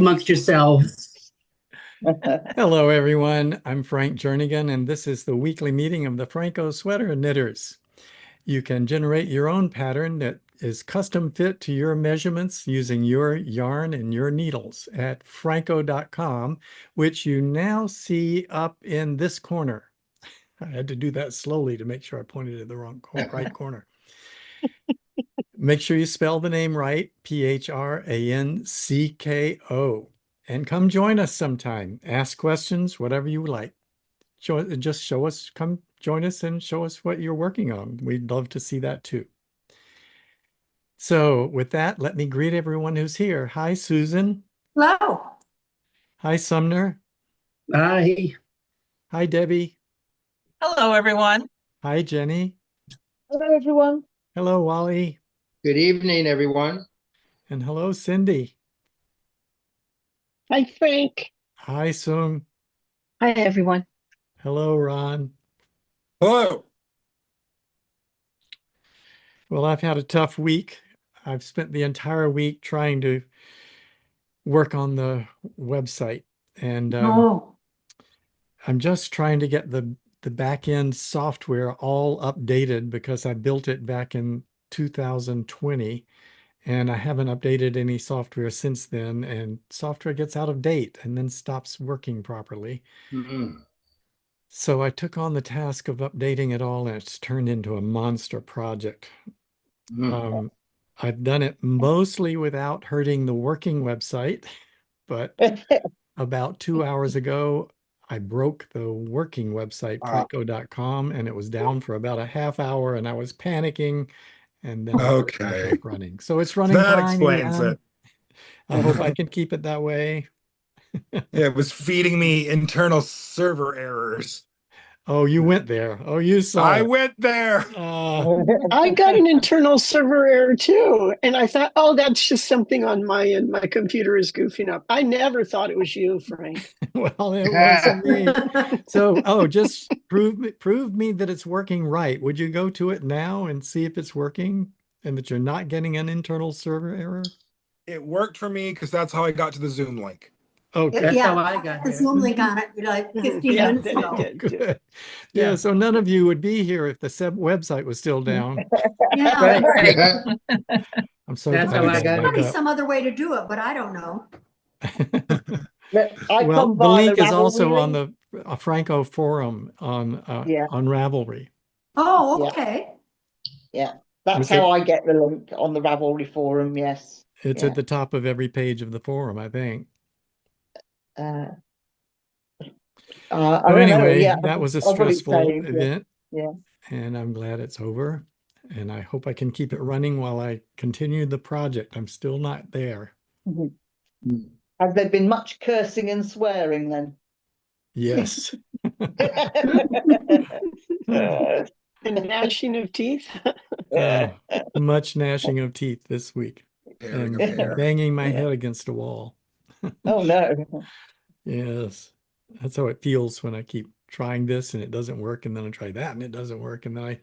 amongst yourselves. Hello, everyone. I'm Frank Jernigan, and this is the weekly meeting of the Phrancko Sweater Knitters. You can generate your own pattern that is custom fit to your measurements using your yarn and your needles at Phrancko.com, which you now see up in this corner. I had to do that slowly to make sure I pointed at the right corner. Make sure you spell the name right, Phrancko. And come join us sometime. Ask questions, whatever you like. Just show us, come join us and show us what you're working on. We'd love to see that too. So with that, let me greet everyone who's here. Hi, Susan. Hello. Hi, Sumner. Hi. Hi, Debbie. Hello, everyone. Hi, Jenny. Hello, everyone. Hello, Wally. Good evening, everyone. And hello, Cindy. Hi, Frank. Hi, Sung. Hi, everyone. Hello, Ron. Hello. Well, I've had a tough week. I've spent the entire week trying to work on the website, and I'm just trying to get the back end software all updated because I built it back in 2020, and I haven't updated any software since then, and software gets out of date and then stops working properly. So I took on the task of updating it all, and it's turned into a monster project. I've done it mostly without hurting the working website, but about 2 hours ago, I broke the working website, Phrancko.com, and it was down for about a half hour, and I was panicking, and then I got back up running. So it's running That fine explains again. it. I hope I can keep it that way. Yeah, it was feeding me internal server errors. Oh, you went there. Oh, you saw I it. went there. I got an internal server error too. And I thought, oh, that's just something on my end. My computer is goofing up. I never thought it was you, Frank. Well, it wasn't me. So, just prove me that it's working right. Would you go to it now and see if it's working and that you're not getting an internal server error? It worked for me because that's how I got to the Zoom link. Okay. That's how I got The here. Zoom link on it like 15 minutes ago. Good. Yeah, so none of you would be here if the website was still down. Yeah. Right. I'm so That's how I glad got it Probably up. some other way to do it, but I don't know. Well, the link is also on the Phrancko forum on Ravelry. Oh, okay. Yeah, that's how I get the link on the Ravelry forum. Yes, it's at the top of every page of the forum, I think. Anyway, that was a stressful event. Yeah. And I'm glad it's over. And I hope I can keep it running while I continue the project. I'm still not there. Has there been much cursing and swearing then? Yes. And gnashing of teeth. Much gnashing of teeth this week. And banging my head against a wall. Oh, no. Yes. That's how it feels when I keep trying this and it doesn't work, and then I try that and it doesn't work. And then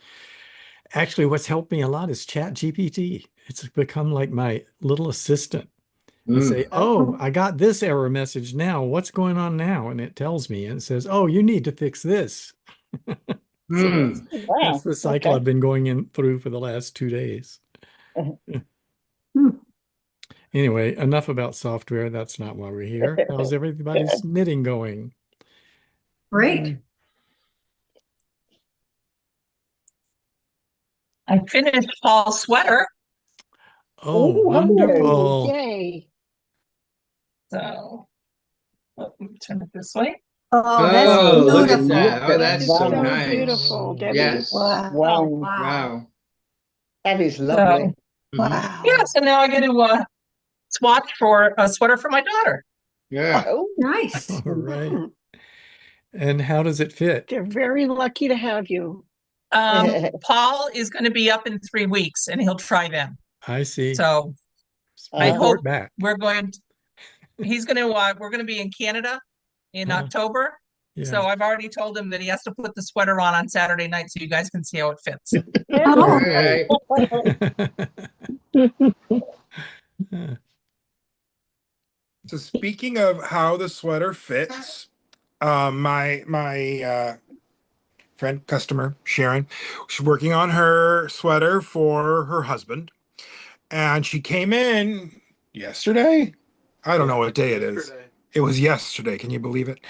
actually what's helped me a lot is ChatGPT. It's become like my little assistant. I say, oh, I got this error message now. What's going on now? And it tells me, and it says, oh, you need to fix this. So that's the cycle I've been going through for the last 2 days. Anyway, enough about software. That's not why we're here. How's everybody's knitting going? Great. I finished Paul's sweater. Oh, wonderful. Yay. So, let me turn it this way. Oh, that's look beautiful. at that. Oh, that's so nice. Beautiful, Debbie. Yes. Wow. That is lovely. Wow. Yeah, so now I get to swatch for a sweater for my daughter. Yeah. Oh, Nice. All right. And how does it fit? They're very lucky to have you. Paul is going to be up in 3 weeks, and he'll try them. I see. So I hope back. we're going to be in Canada in October. Yeah. So I've already told him that he has to put the sweater on Saturday night so you guys can see how it fits. So speaking of how the sweater fits, my friend customer Sharon, she's working on her sweater for her husband, and she came in yesterday. I don't know what day it is. It was yesterday. Can you believe it?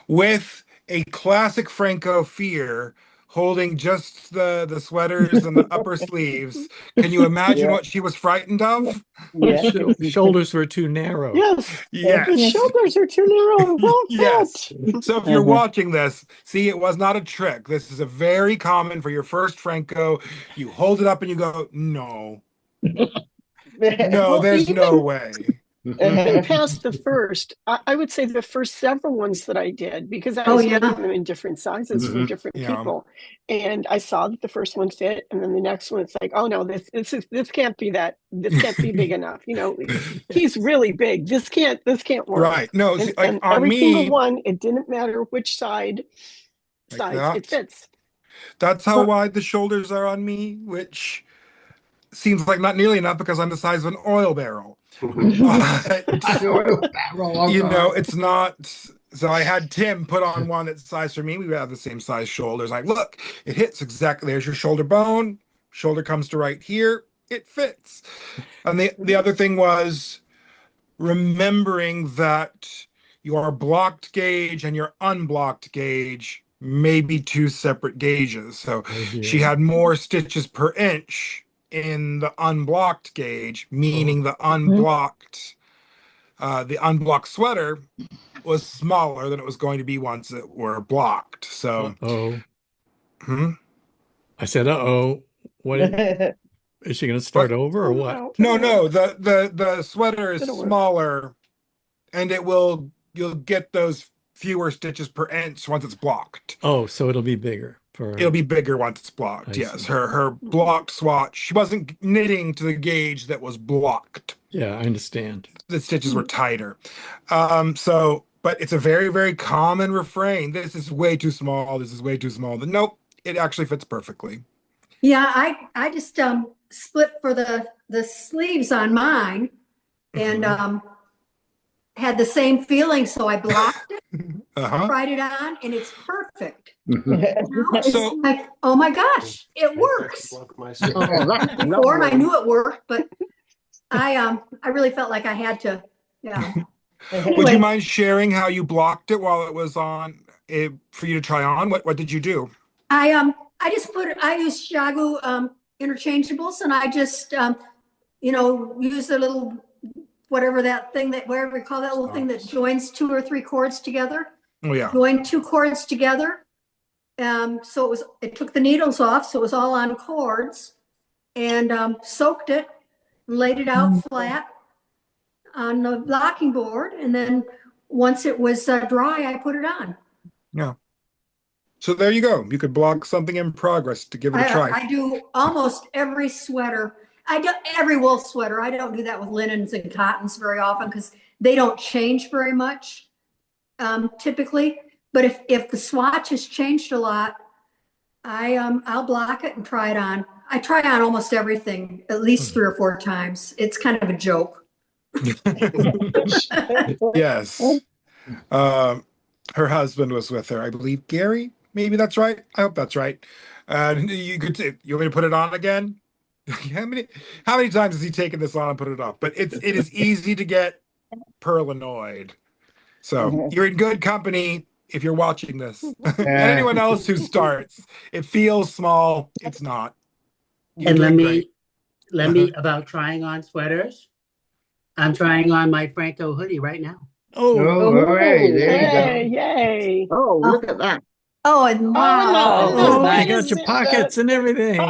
With a classic Phrancko fear, holding just the sweaters and the upper sleeves. Can you imagine Yeah. what she was frightened of? Yeah. Shoulders were too narrow. Yes. The Yes. shoulders are too narrow. It won't Yes. fit. So if you're watching this, see, it was not a trick. This is a very common for your first Phrancko. You hold it up and you go, no, no, Well, there's no even way. even past the first, I would say the first several ones that I did, because I Oh, was yeah. making them in different sizes for Mhm. different Yeah. people, and I saw that the first one fit, and then the next one, it's like, oh no, this can't be that. This can't be big enough. You know, he's really big. This can't work. Right. No, see, like And on every single me, one, it didn't matter which like size it that. fits. That's how wide the shoulders are on me, which seems like not nearly enough because I'm the size of an oil barrel. But, Oil barrel, oh you know, God. it's not. So I had Tim put on one that's size for me. We have the same size shoulders. Like, look, it hits exactly. There's your shoulder bone. Shoulder comes to right here. It fits. And the other thing was remembering that your blocked gauge and your unblocked gauge may be two separate gauges. So she had more stitches per inch in the unblocked gauge, meaning the unblocked sweater was smaller than it was going to be once it were blocked. So, Oh, hmm? I said, uh-oh. What is she going to start What? over or what? No, the sweater is It'll work. smaller, and you'll get those fewer stitches per inch once it's blocked. Oh, so it'll be bigger for It'll be bigger once it's blocked. I Yes, see. her blocked swatch. She wasn't knitting to the gauge that was blocked. Yeah, I understand. The stitches were tighter. But it's a very, very common refrain. This is way too small. This is way too small. But nope, it actually fits perfectly. Yeah, I just split for the sleeves on mine and had the same feeling, so I blocked it, Uh-huh. tried it on, and it's perfect. Mhm. Now it's So- like, oh my gosh, it works. Oh, that's Before, and I lovely. knew it worked, but I really felt like I had to, yeah. Would Anyway. you mind sharing how you blocked it while it was on for you to try on? What did you do? I use Shagu interchangeables, and I just use the little whatever you call that little thing that joins 2 or 3 cords together. Oh yeah. Joined 2 cords together. So it took the needles off, so it was all on cords, and soaked it, laid it out flat on the blocking board, and then once it was dry, I put it on. Yeah. So there you go. You could block something in progress to give it a try. I do almost every sweater. I do every wool sweater. I don't do that with linens and cottons very often because they don't change very much typically. But if the swatch has changed a lot, I'll block it and try it on. I try on almost everything at least 3 or 4 times. It's kind of a joke. Yes. Her husband was with her, I believe, Gary. Maybe that's right. I hope that's right. You want me to put it on again? How many times has he taken this on and put it off? But it is easy to get paranoid. So you're in good company if you're watching this. And anyone else who starts, it feels small. It's not. You're And doing let great. me about trying on sweaters. I'm trying on my Phrancko hoodie right now. Oh, Oh, hooray, there you go. Yay, yay. Oh, look at that. Oh, and wow. no, you that got is your pockets and everything. Yeah,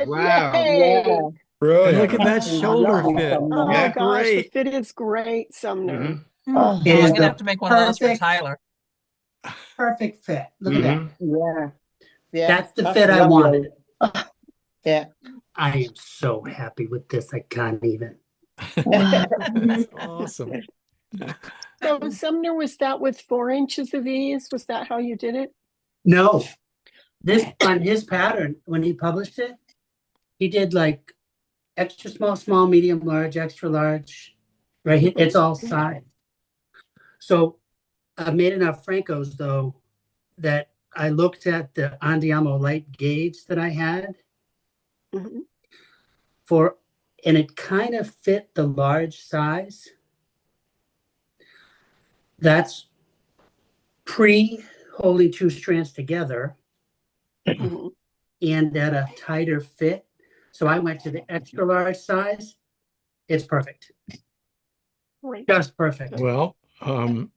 Pocket, wow. yay. Yeah. Brilliant. Look at that shoulder Lovely, fit. Sumner. Oh my Yeah, gosh, the great. fit is great, Sumner. Mhm. Oh, It I'm is gonna the have to make one of those for perfect- Tyler. Perfect fit. Look at that. Mhm. yeah. Yeah. That's the fit I wanted. Yeah. I am so happy with this. I can't even. That's awesome. So Sumner, was that with 4 inches of ease? Was that how you did it? No, this on his pattern when he published it, he did like extra small, small, medium, large, extra large, right here. It's all side. So I've made enough Phrancos though that I looked at the Andiamo light gauge that I had Mhm. and it kind of fit the large size. That's pre holding two strands together Mhm. and at a tighter fit. So I went to the extra large size. It's perfect. Right. Just perfect. Well, The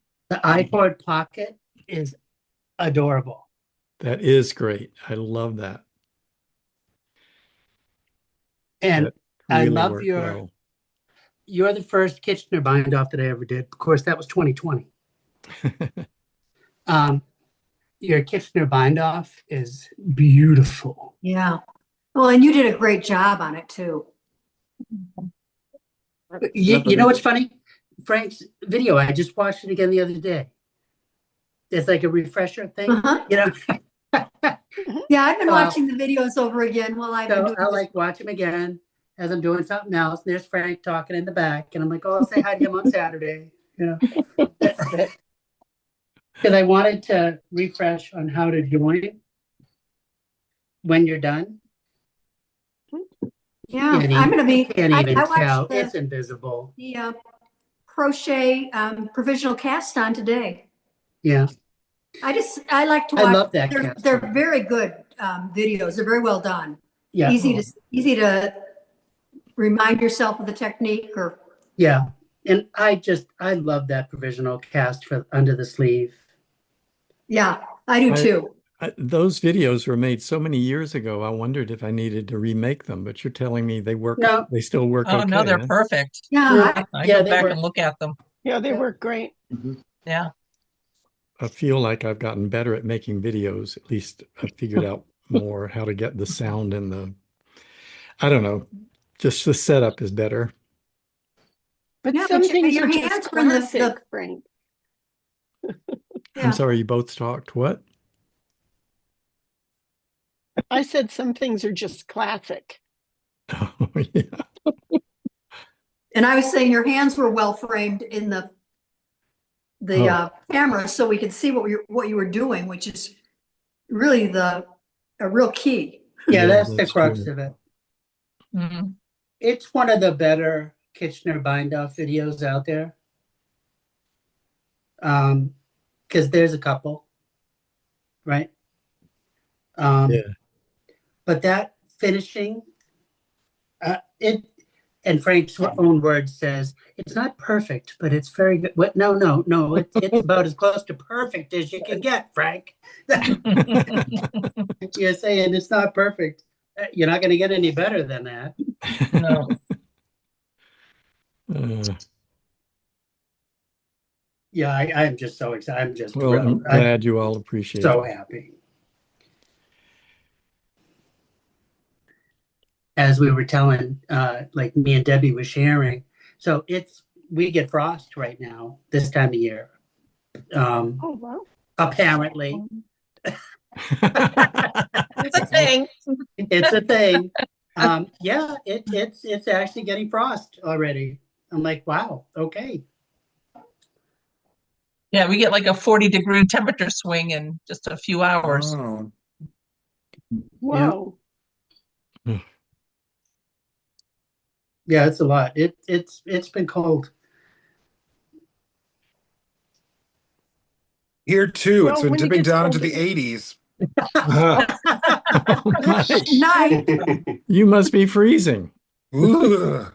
iPod Pocket is adorable. that is great. I love that. And That I really love worked your, well. you're the first Kitchener bind off that I ever did. Of course, that was 2020. Your Kitchener bind off is beautiful. Yeah. Well, and you did a great job on it too. You know what's funny? Frank's video, I just watched it again the other day. It's like a refresher thing, Uh-huh. you know? Yeah, I've been watching the videos over again while I've been So doing I this. like watch him again as I'm doing something else. And there's Frank talking in the back. And I'm like, oh, I'll say hi to him on Saturday, you know? Because I wanted to refresh on how to join when you're done. Yeah, Can't I'm gonna be. Can't even I watched tell. It's invisible. the crochet provisional cast on today. Yeah. I like to I watch. love that They're, cast. they're very good videos. They're very well done. Yeah. Easy to remind yourself of the technique or. Yeah. And I love that provisional cast for under the sleeve. Yeah, I do too. Those videos were made so many years ago. I wondered if I needed to remake them, but you're telling me they work. No. They still work. Oh, okay, no, they're huh? perfect. Yeah, I Yeah, go they back work. and look at them. Yeah, they work great. Yeah. I feel like I've gotten better at making videos. At least I've figured out more how to get the sound and I don't know, just the setup is better. But Yeah, some but things your are hands just were in the- classic, Frank. yeah. I'm sorry, you both talked what? I said some things are just classic. Oh, yeah. And I was saying your hands were well framed in the camera, so we could see what you were doing, which is really a real key. Yeah, that's the that's crux true. of it. Mhm. It's one of the better Kitchener bind off videos out there. Because there's a couple, right? Yeah. But that finishing, and Frank's own word says, it's not perfect, but it's very good. What? No. It's about as close to perfect as you can get, Frank. You're saying it's not perfect. You're not going to get any better than that. No. Yeah, I'm just so excited. I'm just Well, I'm thrilled. glad you all appreciate So it. happy. As we were telling, like me and Debbie was sharing. So we get frost right now this time of year. Oh, wow. Apparently. It's a thing. It's a thing. Yeah, it's actually getting frost already. I'm like, wow, okay. Yeah, we get like a 40-degree temperature swing in just a few hours. Oh. Wow. Yeah, it's a lot. It's been cold. Here too, Well, it's been when it dipping gets down into colder- the 80s. Oh, nice. Nice. You must be freezing. Ugh.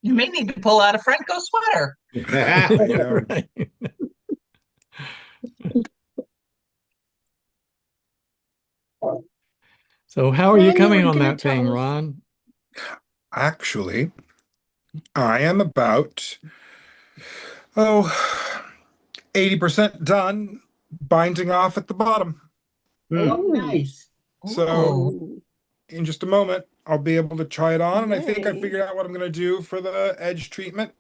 You may need to pull out a Phrancko sweater. Yeah. Right. So how are you Ron, you coming were on gonna that thing, tell us- Ron? Actually, I am about 80% done binding off at the bottom. Oh, nice. So Oh, in just a moment, I'll be able to try it on. And I think I Yay. figured out what I'm going to do for the edge treatment.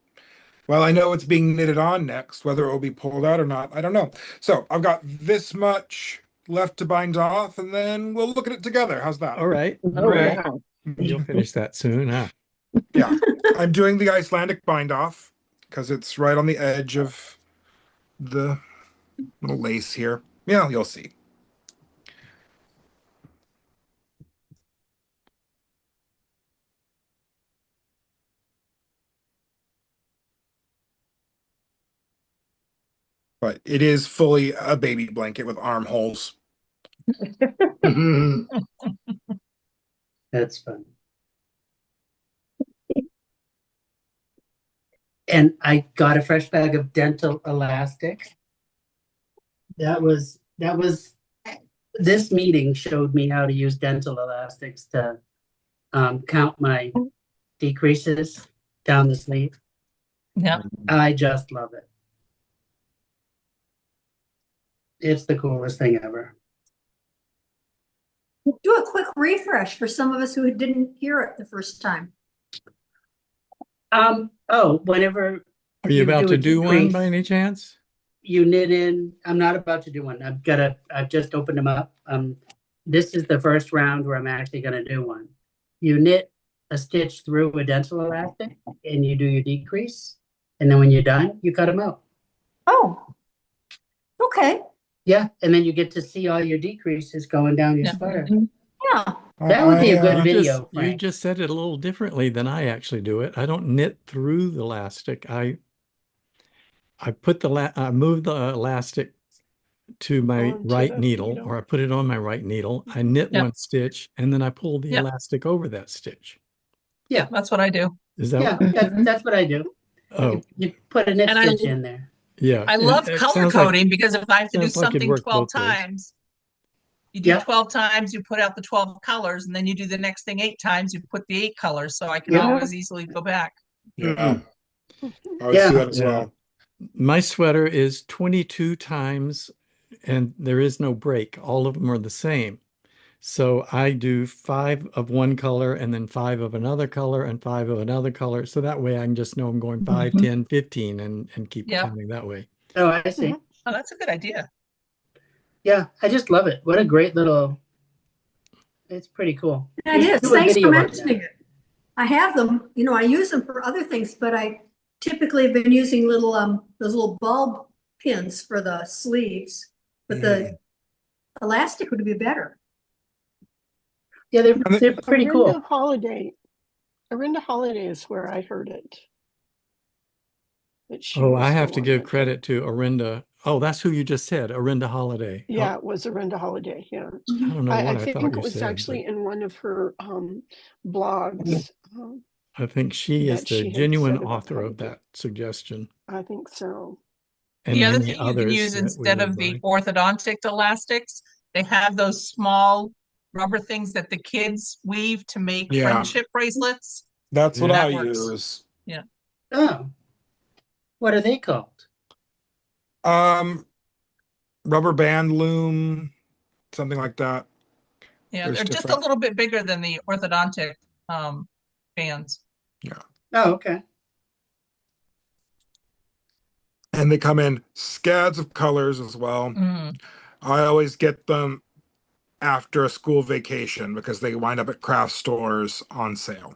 Well, I know it's being knitted on next, whether it will be pulled out or not, I don't know. So I've got this much left to bind off, and then we'll look at it together. How's that? All right. Oh, Great. wow. You'll finish that soon, huh? Yeah, I'm doing the Icelandic bind off because it's right on the edge of the little lace here. Yeah, you'll see. But it is fully a baby blanket with armholes. That's fun. And I got a fresh bag of dental elastics. This meeting showed me how to use dental elastics to count my decreases down the sleeve. Yeah. I just love it. It's the coolest thing ever. Do a quick refresh for some of us who didn't hear it the first time. Whenever Are you about do to a do one decrease, by any chance? you knit in. I'm not about to do one. I've just opened them up. This is the first round where I'm actually gonna do one. You knit a stitch through a dental elastic and you do your decrease. And then when you're done, you cut them out. Oh, okay. Yeah, and then you get to see all your decreases going down your Yeah. sweater. Yeah. That would be a good You video, you Frank. just said it a little differently than I actually do it. I don't knit through the elastic. I put I move the elastic to my Onto right the needle, needle. or I put it on my right needle. I knit Yep. one stitch, and then I pull the Yep. elastic over that stitch. Yeah, That's what I do. Is that yeah, what? that's what I do. Oh, You put a knit And I stitch in there. yeah. I love It color sounds like coding because if I have to do sounds like it'd something work 12 both ways. times, you do Yeah. 12 times, you put out the 12 colors, and then you do the next thing 8 times, you put the 8 colors. So I can Yeah. always easily go back. Yeah, I would Yeah. see that as Yeah. well. My sweater is 22 times, and there is no break. All of them are the same. So I do 5 of one color and then 5 of another color and 5 of another color. So that way I can just know I'm going 5, 10, 15 and keep Yep. counting that way. Oh, I see. Oh, that's a good idea. Yeah, I just love it. What a great little. It's pretty cool. It We should is. do a Thanks for video on mentioning that. it. I have them, I use them for other things, but I typically have been using those little bulb pins for the sleeves, but the elastic would be better. Yeah, they're pretty cool. Arinda Holiday is where I heard it. Oh, I have to give credit to Arinda. Oh, that's who you just said, Arinda Holiday. Yeah, Oh, it was Arinda Holiday. Yeah. I don't know what I I think thought it you was said, actually but in one of her blogs. I think she is that the she had genuine said about author how to of do. that suggestion, I think so. and The other many thing you can others use that we instead live of the by. orthodontic elastics, they have those small rubber things that the kids weave to make Yeah. friendship bracelets. That's what That I works. use. Yeah. Oh, what are they called? Rubber band loom, something like that. Yeah, There's they're just a different. little bit bigger than the orthodontic bands. Yeah. Oh, okay. And they come in scads of colors as well. Mm. I always get them after a school vacation because they wind up at craft stores on sale.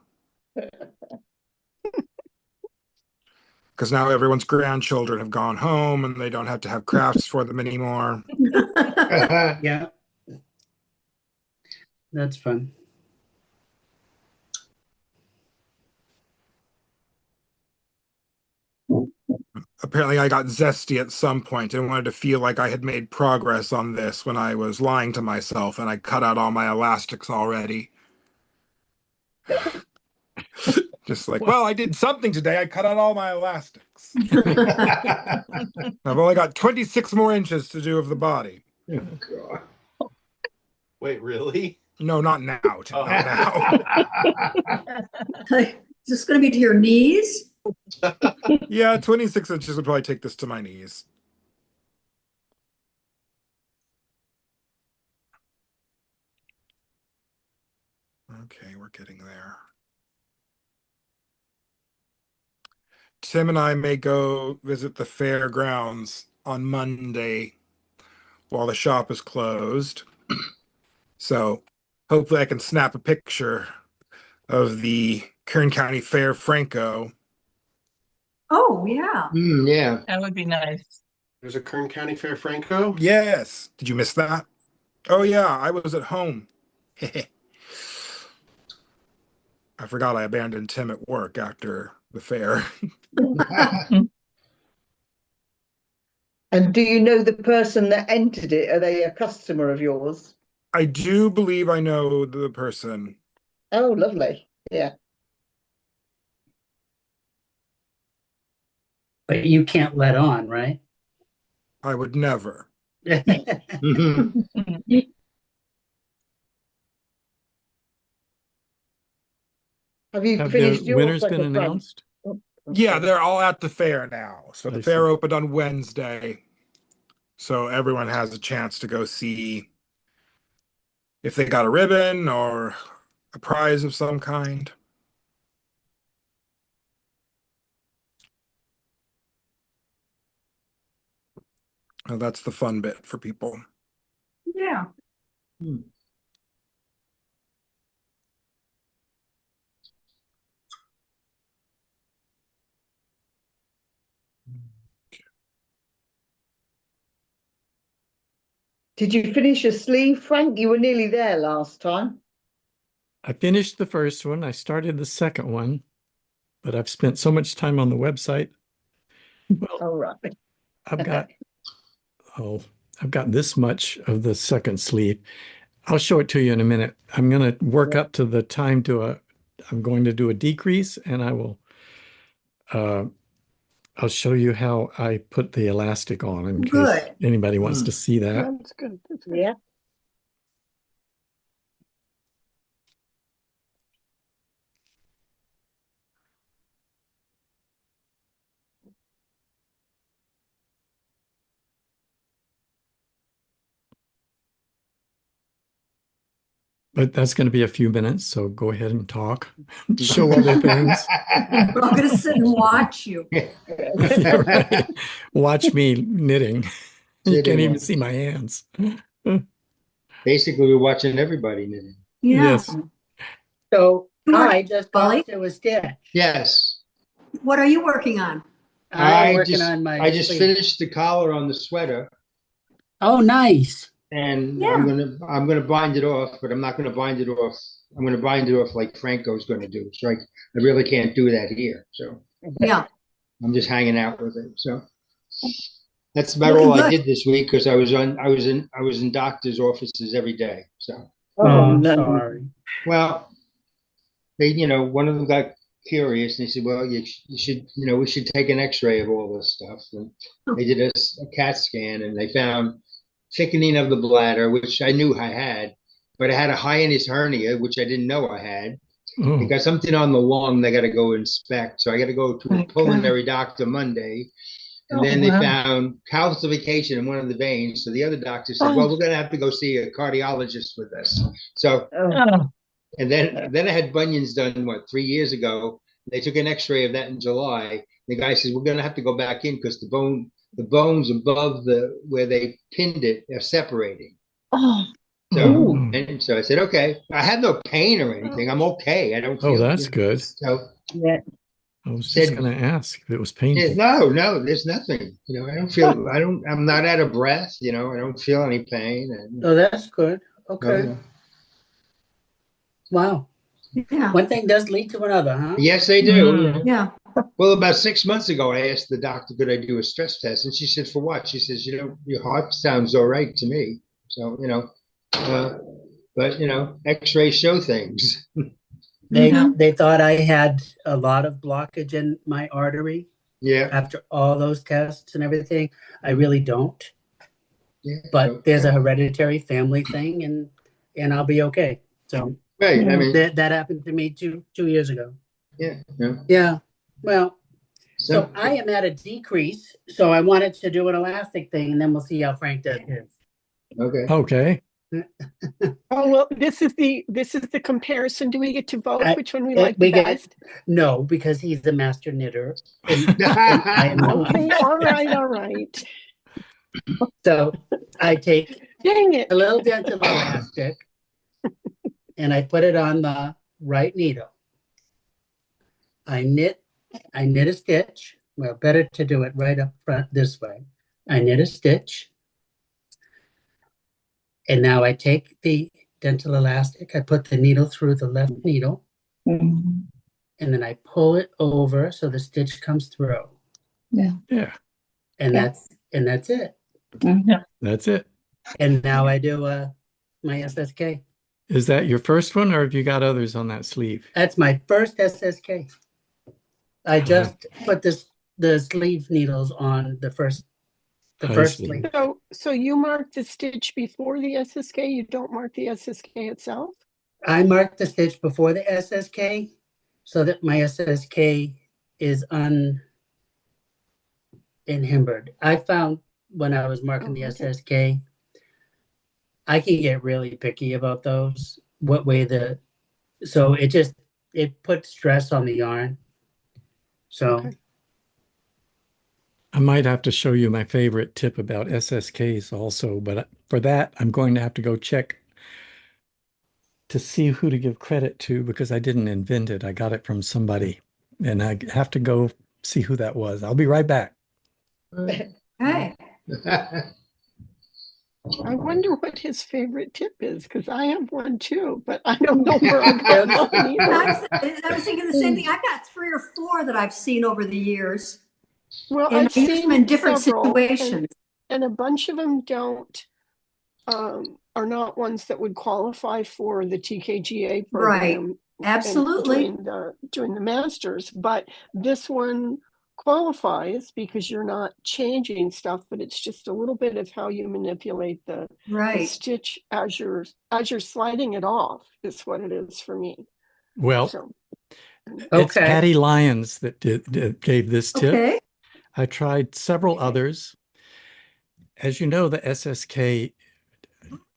Because now everyone's grandchildren have gone home and they don't have to have crafts for them anymore. Yeah. That's fun. Apparently I got zesty at some point and wanted to feel like I had made progress on this when I was lying to myself and I cut out all my elastics already. Just like, well, I did something today. I cut out all my elastics. I've only got 26 more inches to do of the body. Oh, God. Wait, really? No, not now. Not now. Is this going to be to your knees? Yeah, 26 inches would probably take this to my knees. Okay, we're getting there. Tim and I may go visit the fairgrounds on Monday while the shop is closed. So hopefully I can snap a picture of the Kern County Fair, Phrancko. Oh, yeah. Yeah. That would be nice. There's a Kern County Fair, Phrancko. Yes. Did you miss that? Oh yeah, I was at home. I forgot I abandoned Tim at work after the fair. And do you know the person that entered it? Are they a customer of yours? I do believe I know the person. Oh, lovely. Yeah. But you can't let on, right? I would never. Mhm. Have you Have finished the your winners been second round? announced? Oh, Yeah, okay. they're all at the fair now. So the I fair see. opened on Wednesday. So everyone has a chance to go see if they got a ribbon or a prize of some kind. Well, that's the fun bit for people. Yeah. Did you finish your sleeve, Frank? You were nearly there last time. I finished the first one. I started the second one, but I've spent so much time on the website. Well, All right. I've got I've got this much of the second sleeve. I'll show it to you in a minute. I'm going to work up to the time to I'm going to do a decrease, and I'll show you how I put the elastic on in case Good. anybody wants to see that. That's good. That's good. Yeah. But that's going to be a few minutes, so go ahead and talk. Show other things. We're all going to sit and watch you. Yeah, right. Watch me knitting. You Sitting can't even on- see my hands. Basically, we're watching everybody knitting. Yeah. Yes. So Good work, I just Polly. got to a stitch. Yes. What are you working on? I'm working on my I just sleeve. finished the collar on the sweater, Oh, nice. and Yeah. I'm gonna bind it off, but I'm not gonna bind it off. I'm gonna bind it off like Franco's gonna do. So I really can't do that here. So Yeah. I'm just hanging out with it. So that's about Looking all I good. did this week because I was in doctor's offices every day. So Oh, no. sorry. well, one of them got curious and he said, well, you should, we should take an x-ray of all this stuff. And they did a CAT scan and they found thickening of the bladder, which I knew I had, but I had a hiatus hernia, which I didn't know I had. Oh, They got something on the lung they got to go inspect. So I got to go to a pulmonary doctor Monday. And then they found calcification in one of the veins. So the other doctor said, well, we're going to have to go see a cardiologist with this. So Oh. and then I had bunions done, 3 years ago. They took an x-ray of that in July. The guy says, we're going to have to go back in because the bones above where they pinned it are separating. Oh. oh, And so I said, okay. I have no pain or anything. I'm okay. I don't feel. oh, that's good. So Yeah. I was just going to ask if it was painful. no, there's nothing. I don't feel. I'm not out of breath. I don't feel any pain. And, Oh, that's good. Okay. uh, Wow. Yeah. One thing does lead to another, huh? yes, they do. Yeah. Well, about 6 months ago, I asked the doctor, could I do a stress test? And she said, for what? She says, your heart sounds all right to me. So, but, x-rays show things. They thought I had a lot of blockage in my artery Yeah. after all those tests and everything. I really don't. Yeah. But there's a hereditary family thing and I'll be okay. So Right. I mean, that happened to me two years ago. yeah. Yeah. Well, so I am at a decrease. So I wanted to do an elastic thing and then we'll see how Frank does his. Okay. Okay. Oh well, this is the comparison. Do we get to vote which one we like we the get best? No, because he's the master knitter. And I am not. Okay, all right. So I take Dang it. a little dental elastic and I put it on the right needle. I knit a stitch. Well, better to do it right up front this way. I knit a stitch. And now I take the dental elastic, I put the needle through the left needle, Mhm. and then I pull it over so the stitch comes through. Yeah, And Yeah. that's it. that's it. And now I do my SSK. Is that your first one, or have you got others on that sleeve? That's my first SSK. I just put the sleeve needles on the first I see. sleeve. So you mark the stitch before the SSK, you don't mark the SSK itself? I marked the stitch before the SSK so that my SSK is unencumbered. I found when I was marking the okay. SSK, I can get really picky about those. What way so it puts stress on the yarn. So Okay. I might have to show you my favorite tip about SSKs also, but for that, I'm going to have to go check to see who to give credit to because I didn't invent it. I got it from somebody, and I have to go see who that was. I'll be right back. Hey, I wonder what his favorite tip is because I have one too, but I don't know where I got mine either. I was thinking the same thing. I've got 3 or 4 that I've seen over the years. Well, And I've I use them seen in different several, situations. and a bunch of them don't are not ones that would qualify for the TKGA program. Absolutely. Doing the masters, but this one qualifies because you're not changing stuff, but it's just a little bit of how you manipulate the stitch as you're sliding it off is what it is for me. Well, so it's Patty Lyons that gave this tip. Okay. I tried several others. As you know, the SSK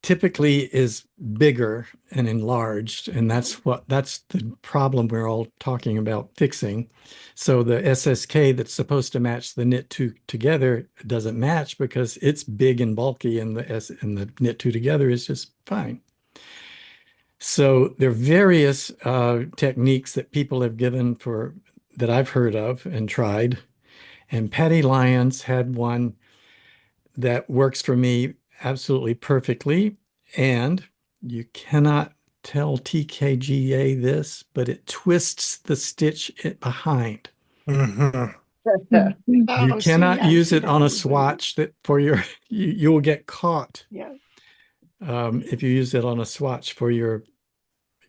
typically is bigger and enlarged, and that's the problem we're all talking about fixing. So the SSK that's supposed to match the knit two together doesn't match because it's big and bulky, and the knit two together is just fine. So there are various techniques that people have given that I've heard of and tried, and Patty Lyons had one that works for me absolutely perfectly. And you cannot tell TKGA this, but it twists the stitch behind. Mhm. You cannot use it on a swatch that you will get caught. Yeah. If you use it on a swatch for your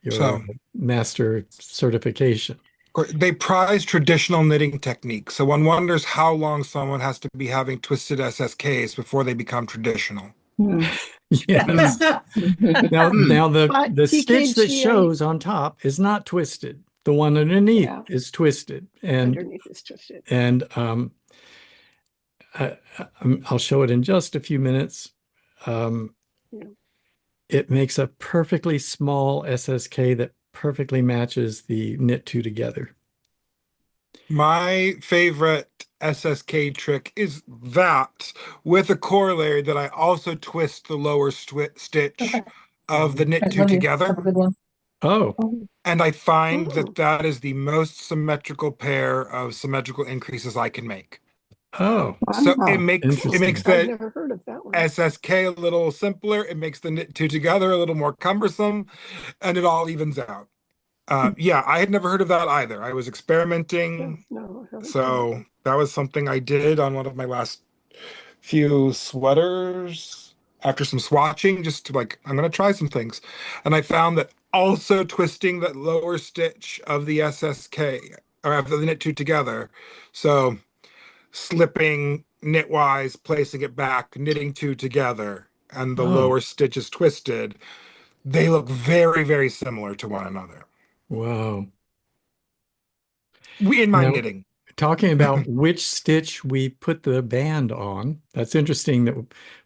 So master certification. they prize traditional knitting techniques. So one wonders how long someone has to be having twisted SSKs before they become traditional. Yes. Now the stitch that TKGA shows on top is not twisted. The one underneath is twisted, and underneath is twisted. And I'll show it in just a few minutes. It makes a perfectly small SSK that perfectly matches the knit two together. My favorite SSK trick is that with a corollary that I also twist the lower stitch of the knit two together. Oh. And I find that is the most symmetrical pair of symmetrical increases I can make. Oh. So it makes the I've never heard of that one. SSK a little simpler. It makes the knit two together a little more cumbersome, and it all evens out. Yeah, I had never heard of that either. I was experimenting. So that was something I did on one of my last few sweaters after some swatching, just to I'm going to try some things. And I found that also twisting that lower stitch of the SSK or of the knit two together. So slipping knitwise, placing it back, knitting two together, and the lower stitch is twisted. They look very, very similar to one another. Wow. In my knitting. Talking about which stitch we put the band on, that's interesting that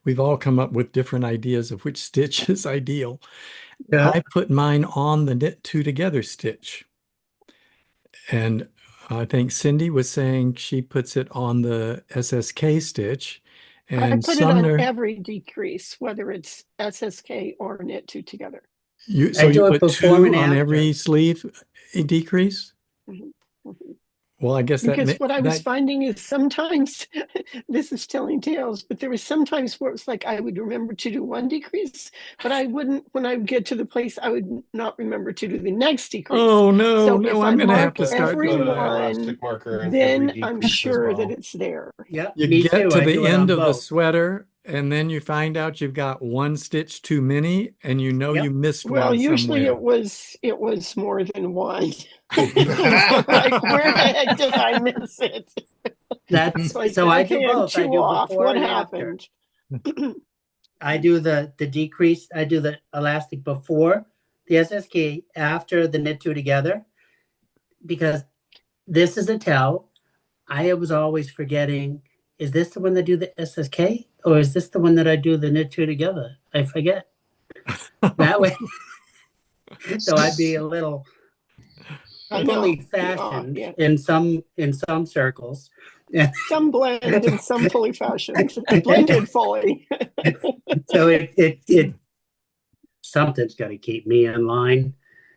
we've all come up with different ideas of which stitch is ideal. Yeah. I put mine on the knit two together stitch. And I think Cindy was saying she puts it on the SSK stitch. And I put it on every decrease, whether it's SSK or knit two together. So you put two on every sleeve decrease? Mm-hmm. Well, I guess Because what I was that finding is sometimes, this is telling tales, but there was sometimes where it's like I would remember to do one decrease, but I wouldn't, when I would get to the place, I would not remember to do the next decrease. oh no, So no, if I'm I gonna have mark to start every doing that. one, marker in then every I'm decrease as sure that well. it's there. Yep, You me get too. to I the do it end on of the both. sweater, and then you find out you've got one stitch too many, and you know Yep. you missed Well, one usually somewhere. it was more than one. So like, where the heck did I miss it? That's Like, so I do okay, I'm both. I two do off. before What and after. happened? I do the decrease. I do the elastic before the SSK, after the knit two together, because this is a tell. I was always forgetting, is this the one that do the SSK, or is this the one that I do the knit two together? I forget. That way, so I'd be a little I fully know. fashioned Yeah. in some circles. Some blend and some fully fashioned. Blended fully. So it something's got to keep me in line.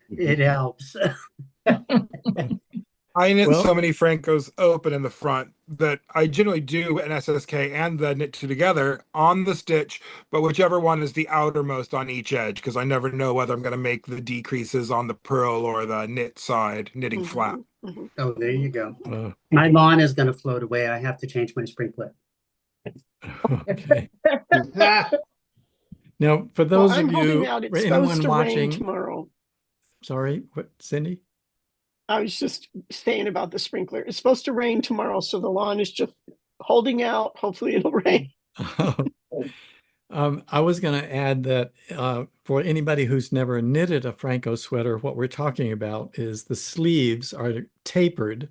It helps. I knit Well- so many Phrankos open in the front that I generally do an SSK and the knit two together on the stitch, but whichever one is the outermost on each edge, because I never know whether I'm going to make the decreases on the purl or the knit side, knitting flat. Oh, there you go. Uh, My lawn is going to float away. I have to change my sprinkler. okay. Now, for those I'm of holding you, out. or It's supposed anyone to rain watching, tomorrow. sorry, what, Cindy? I was just saying about the sprinkler. It's supposed to rain tomorrow, so the lawn is just holding out. Hopefully it'll rain. I was going to add that for anybody who's never knitted a Phrancko sweater, what we're talking about is the sleeves are tapered,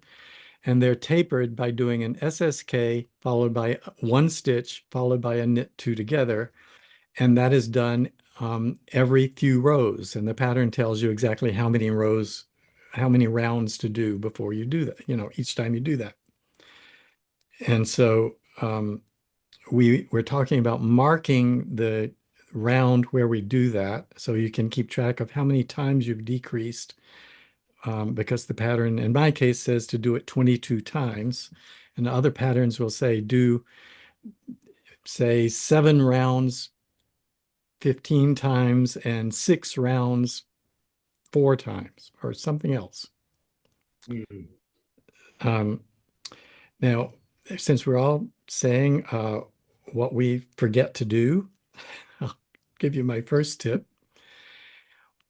and they're tapered by doing an SSK followed by one stitch followed by a knit two together, and that is done every few rows, and the pattern tells you exactly how many rows, how many rounds to do before you do that, each time you do that. And so we're talking about marking the round where we do that, so you can keep track of how many times you've decreased, because the pattern in my case says to do it 22 times, and other patterns will say do, say, 7 rounds 15 times and 6 rounds 4 times, or something else. Now, since we're all saying what we forget to do, I'll give you my first tip.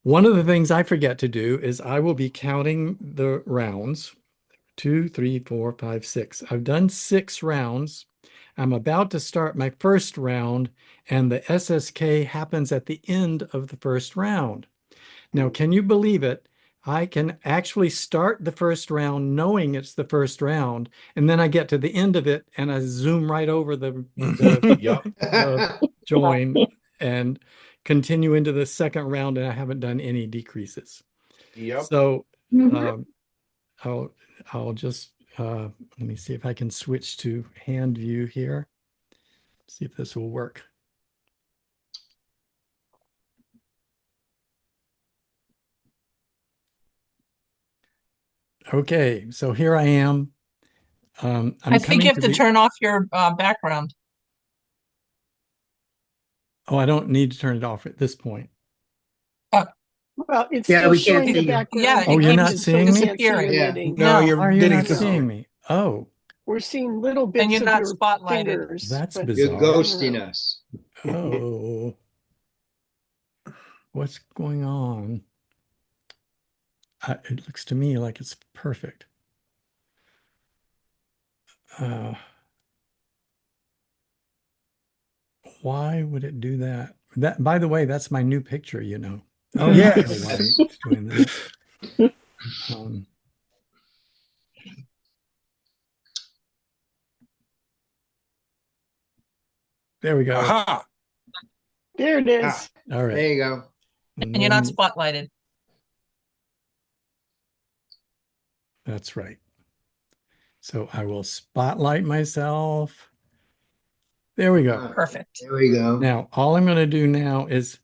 One of the things I forget to do is I will be counting the rounds. 2, 3, 4, 5, 6. I've done 6 rounds. I'm about to start my first round, and the SSK happens at the end of the first round. Now, can you believe it? I can actually start the first round knowing it's the first round, and then I get to the end of it and I zoom right over the join and continue into the second round, and I haven't done any decreases. Yep. So I'll just let me see if I can switch to hand view here. See if this will work. Okay, so here I am. I think you have to turn off your background. Oh, I don't need to turn it off at this point. Well, it's Yeah, still we can't showing see the you. background. Yeah, Oh, it you're keeps not seeing me? disappearing. Your Yeah. knitting. No, No. you're Why are you knitting not so seeing me? Oh, We're seeing little bits you're of not your spotlighted. fingers. that's but- You're bizarre. ghosting us. Oh, what's going on? It looks to me like it's perfect. Why would it do that? That, by the way, that's my new picture, Oh, Yes. that's why it's doing that. There we go. Aha. There it is. Ah, All right. there you go. And you're not spotlighted. That's right. So I will spotlight myself. There we go. Perfect. There we go. Now, all I'm going to do now is,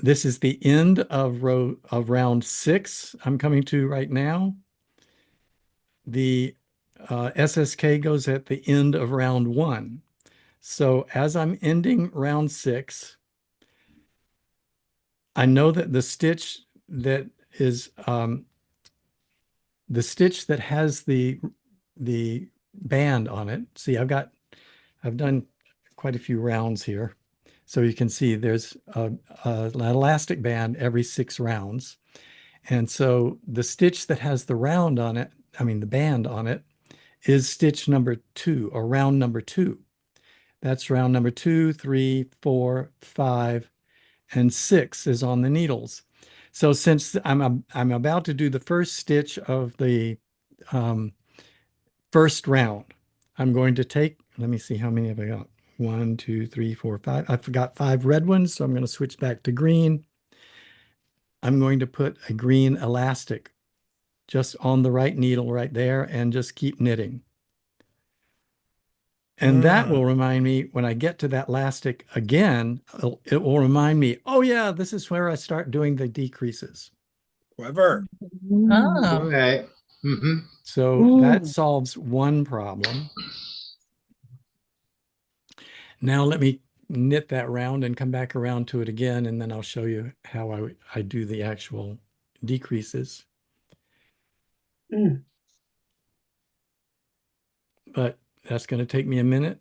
this is the end of round 6 I'm coming to right now. the SSK goes at the end of round 1. So as I'm ending round 6, I know that the stitch that is the stitch that has the band on it. See, I've done quite a few rounds here. So you can see there's an elastic band every 6 rounds. And so the stitch that has the round on it, I mean the band on it, is stitch number 2 or round number 2. That's round number 2, 3, 4, 5, and 6 is on the needles. So since I'm about to do the first stitch of the first round, I'm going to take, let me see how many have I got. 1, 2, 3, 4, 5. I forgot 5 red ones, so I'm going to switch back to green. I'm going to put a green elastic just on the right needle right there and just keep knitting. And that will remind me when I get to that elastic again, it will remind me, oh yeah, this is where I start doing the decreases. Clever. Oh, All right. Mm-hmm. So that solves one problem. Now let me knit that round and come back around to it again, and then I'll show you how I do the actual decreases. But that's going to take me a minute.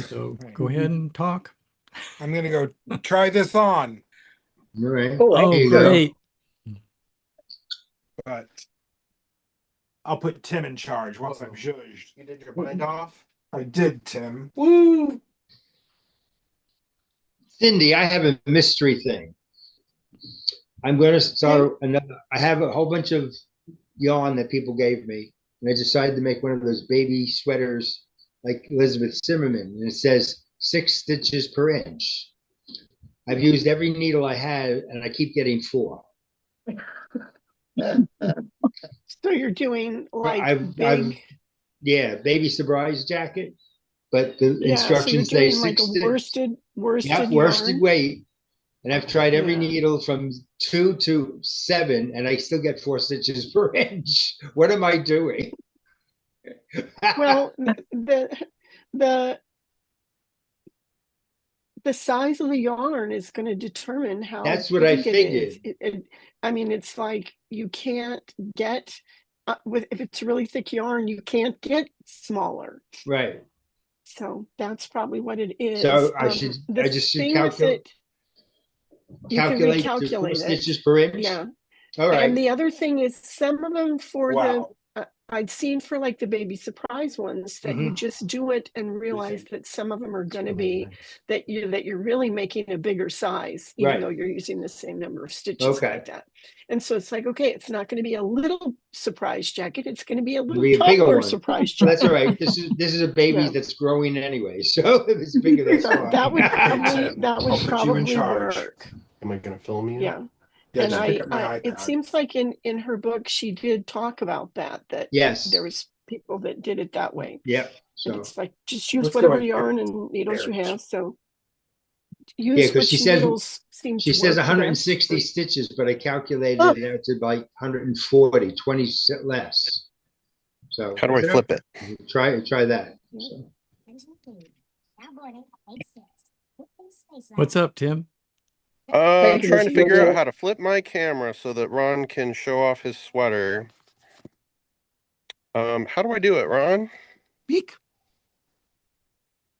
So go ahead and talk. I'm gonna go try this on. All right. Oh, Here you go. great. But I'll put Tim in charge once I'm judged. You did your bind off? I did, Tim. Woo! Cindy, I have a mystery thing. I'm going to start another. I have a whole bunch of yarn that people gave me, and I decided to make one of those baby sweaters like Elizabeth Zimmerman, and it says 6 stitches per inch. I've used every needle I have, and I keep getting 4. So you're doing like baby surprise jacket, but the so you're instructions say doing like 6 a worsted worsted yarn. weight. And I've tried every needle from 2 to 7, and I still get 4 stitches per inch. What am I doing? Well, the size of the yarn is going to determine how That's what I big it figured. is. I mean, it's like you can't get if it's really thick yarn, you can't get smaller. Right. So that's probably what it is. So I just should calculate. You can recalculate to 4 it. stitches per inch. Yeah. All right. And the other thing is, some of them I'd seen for like the baby surprise ones that you just do it and realize that some of them are going to be that you're really making a bigger size, even though you're using the same number of stitches like that. And so it's like, okay, it's not going to be a little surprise jacket; it's going to be a little taller surprise jacket. That's all right. This is a baby that's growing anyway, so if it's bigger, that's fine. That would probably work. Am I going to film you? Yeah. And it seems like in her book, she did talk about that there was people that did it that way. Yeah. So and it's like, just use whatever yarn and needles you have. So use because she says 160 stitches, but I calculated it out to like 140, 20 less. So how do I flip it? Try that. So. What's up, Tim? I'm trying to figure out how to flip my camera so that Ron can show off his sweater. How do I do it, Ron? Peek.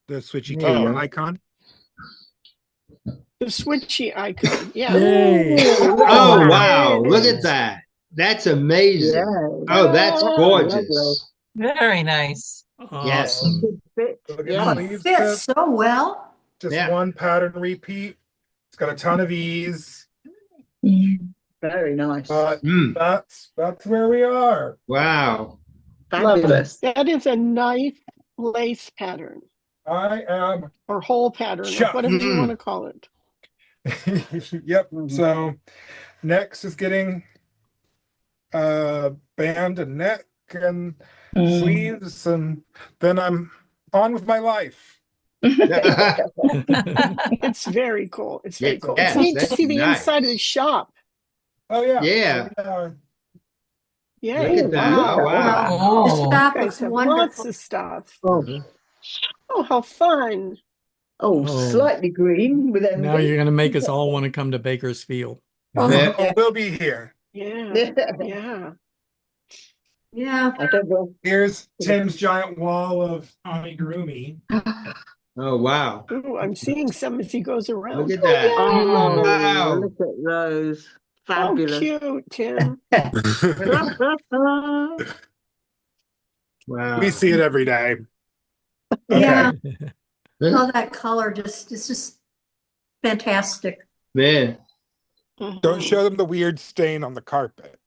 The switchy icon. The switchy icon. Yeah. Oh wow! Look at that. That's amazing. Yeah. Oh, that's gorgeous. Very nice. Yes. It fits so well. Just one pattern repeat. It's got a ton of ease. Very nice. That's where we are. Wow. Fabulous. That is a nice lace pattern. I am or whole pattern, or whatever you want to call it. Yep. So next is getting band and neck and sleeves, and then I'm on with my life. It's very cool. It's very cool. It's neat to see the inside of the shop. Oh yeah. Yeah. Yeah. Look at that. Oh, wow. This Oh, shop You looks guys have wonderful. lots of stuff. Oh, Oh, how fun. oh, Oh. slightly green with Now envy. you're going to make us all want to come to Bakersfield. Yeah. Oh, we'll be here. Yeah. Yeah. Yeah. I don't know. Here's Tim's giant wall of amigurumi. Oh, wow. Ooh, I'm seeing some as he goes Look around. at that. Oh, Wow. look at those. Oh, Fabulous. cute, Tim. Wow. We see it every day. Yeah. Okay. All that color just, it's just fantastic. Man. Don't show them the weird stain on the carpet.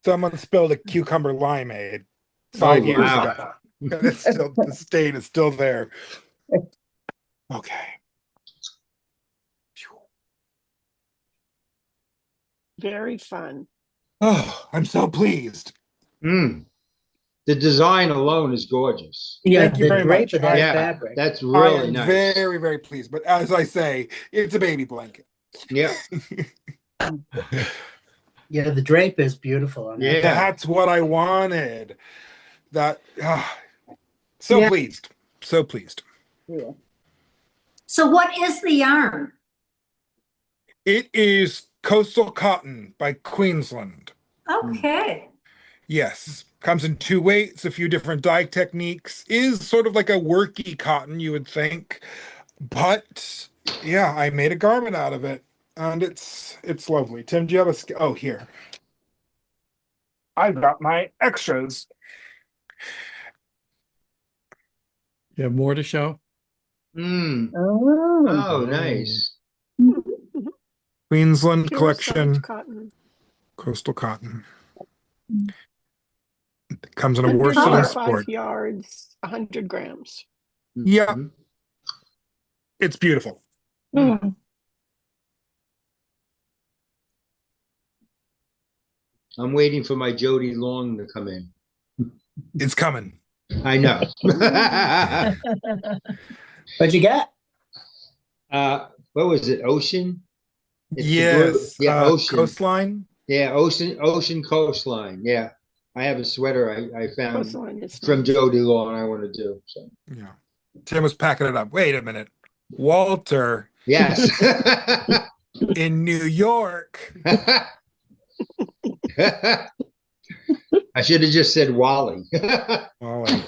Someone spilled a cucumber limeade 5 years wow. ago. And it's still, the stain is still there. Okay. Very fun. Oh, I'm so pleased. Mm. The design alone is gorgeous. Yeah, Thank you the very drape much. of that Yeah, fabric. that's I really am nice. very, very pleased. But as I say, it's a baby blanket. Yeah. Yeah, the drape is beautiful on that. Yeah. That's what I wanted. That so Yeah. pleased. So pleased. Yeah. So what is the yarn? It is Coastal Cotton by Queensland. Okay. Yes. Comes in 2 weights, a few different dye techniques. Is sort of like a worky cotton, you would think. But yeah, I made a garment out of it. And it's lovely. Tim, do you have a oh, here. I've got my extras. You have more to show? Mm. Oh. Oh, nice. Queensland Pure collection, soft cotton. Coastal Cotton. It comes in a 105 Warsaw sport. yards, 100 grams. Yeah, Mhm. it's beautiful. Mm. I'm waiting for my Jody Long to come in. It's coming. I know. What'd you get? What was it? Ocean? It's the Yes. blue- yeah, Ocean. Coastline. Yeah, Ocean Coastline. Yeah. I have a sweater I found Coastline is from nice. Jody Long I want to do. So Yeah. Tim was packing it up. Wait a minute. Walter yes. in New York. I should have just said Wally. Wally.